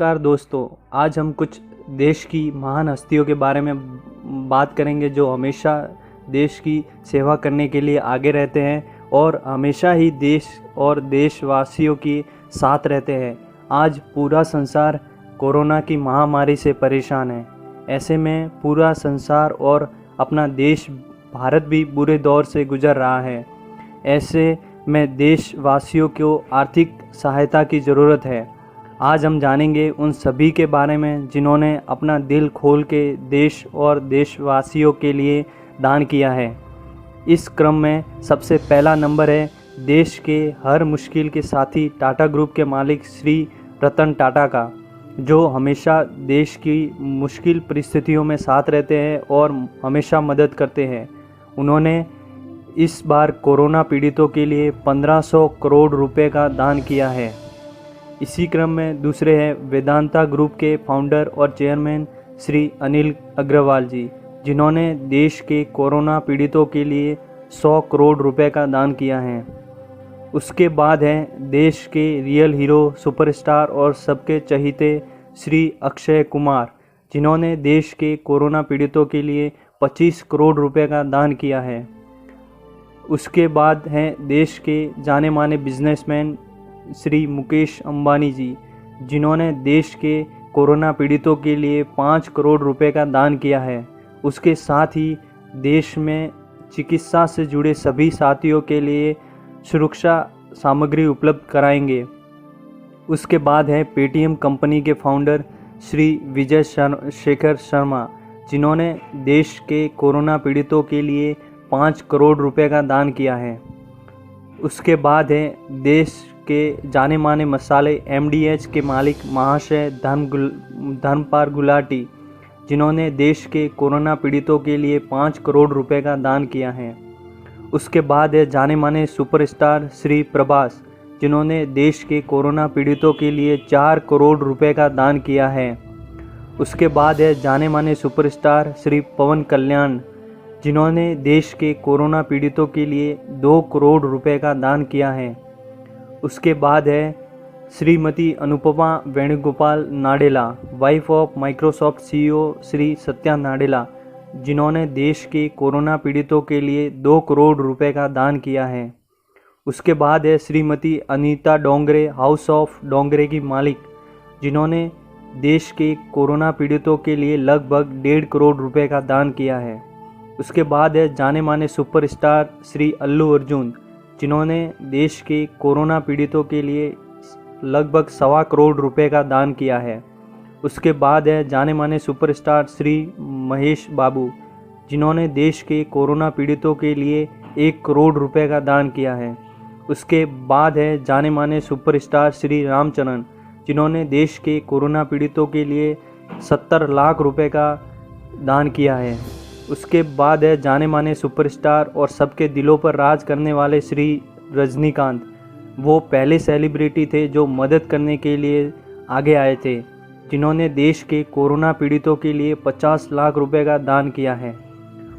नमस्कार दोस्तों, आज हम कुछ देश की महान हस्तियों के बारे में बात करेंगे जो हमेशा देश की सेवा करने के लिए आगे रहते हैं और हमेशा ही देश और देशवासियों के साथ रहते हैं। आज पूरा संसार कोरोना की महामारी से परेशान है। ऐसे में पूरा संसार और अपना देश भारत भी बुरे दौर से गुजर रहा है। ऐसे में देशवासियों को आर्थिक सहायता की ज़रूरत है। आज हम जानेंगे उन सभी के बारे में जिन्होंने अपना दिल खोल के देश और देशवासियों के लिए दान किया है। इस क्रम में सबसे पहला नंबर है देश के हर मुश्किल के साथी टाटा ग्रुप के मालिक श्री रतन टाटा का, जो हमेशा देश की मुश्किल परिस्थितियों में साथ रहते हैं और हमेशा मदद करते हैं। उन्होंने इस बार कोरोना पीड़ितों के लिए 1500 करोड़ रुपए का दान किया है। इसी क्रम में दूसरे हैं वेदांता ग्रुप के फाउंडर और चेयरमैन श्री अनिल अग्रवाल जी, जिन्होंने देश के कोरोना पीड़ितों के लिए 100 करोड़ रुपए का दान किया है। उसके बाद हैं देश के रियल हीरो, सुपरस्टार और सबके चहीते श्री अक्षय कुमार, जिन्होंने देश के कोरोना पीड़ितों के लिए 25 करोड़ रुपए का दान किया है। उसके बाद हैं देश के जाने माने बिजनेसमैन श्री मुकेश अंबानी जी, जिन्होंने देश के कोरोना पीड़ितों के लिए 5 करोड़ रुपए का दान किया है। उसके साथ ही देश में चिकित्सा से जुड़े सभी साथियों के लिए सुरक्षा सामग्री उपलब्ध कराएंगे। उसके बाद है पेटीएम कंपनी के फाउंडर श्री विजय शेखर शर्मा, जिन्होंने देश के कोरोना पीड़ितों के लिए 5 करोड़ रुपए का दान किया है। उसके बाद है देश के जाने माने मसाले MDH के मालिक महाशय धर्मपाल गुलाटी, जिन्होंने देश के कोरोना पीड़ितों के लिए 5 करोड़ रुपए का दान किया है। उसके बाद है जाने माने सुपरस्टार श्री प्रभास, जिन्होंने देश के कोरोना पीड़ितों के लिए 4 करोड़ रुपए का दान किया है। उसके बाद है जाने माने सुपरस्टार श्री पवन कल्याण, जिन्होंने देश के कोरोना पीड़ितों के लिए 2 करोड़ रुपए का दान किया है। उसके बाद है Shrimati Anupama Venugopal Nadella, wife of Microsoft CEO Shri Satya Nadella, जिन्होंने देश के कोरोना पीड़ितों के लिए 2 करोड़ रुपए का दान किया है। उसके बाद है श्रीमती अनीता डोंगरे, हाउस ऑफ डोंगरे की मालिक, जिन्होंने देश के कोरोना पीड़ितों के लिए लगभग 1.5 करोड़ रुपए का दान किया है। उसके बाद है जाने माने सुपरस्टार श्री अल्लू अर्जुन, जिन्होंने देश के कोरोना पीड़ितों के लिए लगभग 1.25 करोड़ रुपए का दान किया है। उसके बाद है जाने माने सुपरस्टार श्री महेश बाबू, जिन्होंने देश के कोरोना पीड़ितों के लिए 1 करोड़ रुपए का दान किया है। उसके बाद है जाने माने सुपरस्टार श्री रामचरण, जिन्होंने देश के कोरोना पीड़ितों के लिए 70 लाख रुपए का दान किया है। उसके बाद है जाने माने सुपरस्टार और सबके दिलों पर राज करने वाले श्री रजनीकांत। वो पहले सेलिब्रिटी थे जो मदद करने के लिए आगे आए थे, जिन्होंने देश के कोरोना पीड़ितों के लिए 50 लाख रुपए का दान किया है।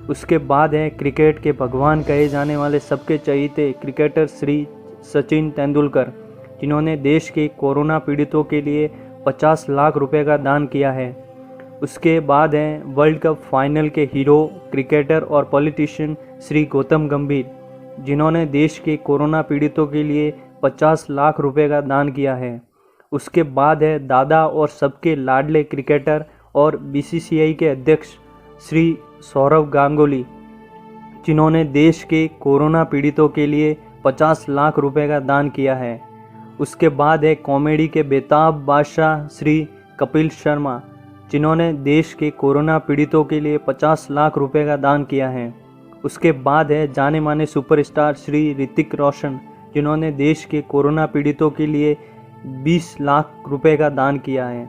उसके बाद है क्रिकेट के भगवान कहे जाने वाले सबके चहीते क्रिकेटर श्री सचिन तेंदुलकर, जिन्होंने देश के कोरोना पीड़ितों के लिए 50 लाख रुपए का दान किया है। उसके बाद हैं वर्ल्ड कप फाइनल के हीरो, क्रिकेटर और पॉलिटिशियन श्री गौतम गंभीर, जिन्होंने देश के कोरोना पीड़ितों के लिए 50 लाख रुपए का दान किया है। उसके बाद है दादा और सबके लाडले क्रिकेटर और BCCI के अध्यक्ष श्री सौरव गांगुली, जिन्होंने देश के कोरोना पीड़ितों के लिए 50 लाख रुपए का दान किया है। उसके बाद है कॉमेडी के बेताब बादशाह श्री कपिल शर्मा, जिन्होंने देश के कोरोना पीड़ितों के लिए 50 लाख रुपए का दान किया है। उसके बाद है जाने माने सुपरस्टार श्री ऋतिक रोशन, जिन्होंने देश के कोरोना पीड़ितों के लिए 20 लाख रुपए का दान किया है।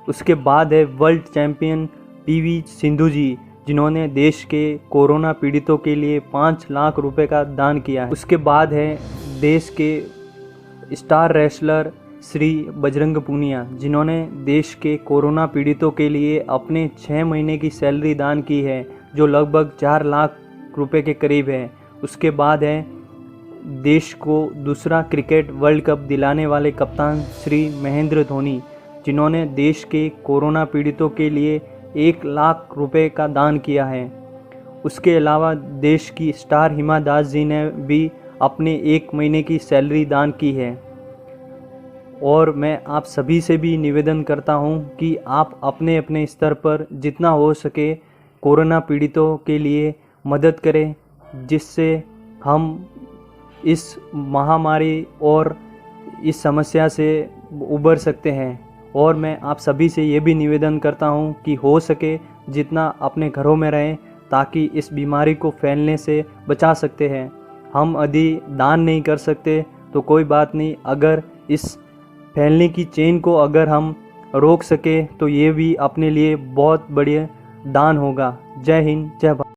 उसके बाद है वर्ल्ड चैम्पियन PV सिंधु जी, जिन्होंने देश के कोरोना पीड़ितों के लिए 5 लाख रुपए का दान किया है। उसके बाद है देश के स्टार रेसलर श्री बजरंग पूनिया, जिन्होंने देश के कोरोना पीड़ितों के लिए अपने 6 महीने की सैलरी दान की है, जो लगभग 4 लाख रुपए के करीब है। उसके बाद है देश को दूसरा क्रिकेट वर्ल्ड कप दिलाने वाले कप्तान श्री महेंद्र धोनी, जिन्होंने देश के कोरोना पीड़ितों के लिए 1 लाख रुपए का दान किया है। उसके अलावा देश की स्टार हिमा दास जी ने भी अपने 1 महीने की सैलरी दान की है। और मैं आप सभी से भी निवेदन करता हूं कि आप अपने अपने स्तर पर जितना हो सके कोरोना पीड़ितों के लिए मदद करें, जिससे हम इस महामारी और इस समस्या से उबर सकते हैं। और मैं आप सभी से ये भी निवेदन करता हूं कि हो सके जितना अपने घरों में रहें, ताकि इस बीमारी को फैलने से बचा सकते हैं। हम यदि दान नहीं कर सकते तो कोई बात नहीं, अगर इस फैलने की चेन को अगर हम रोक सके तो ये भी अपने लिए बहुत बढ़िया दान होगा। जय हिंद, जय भारत।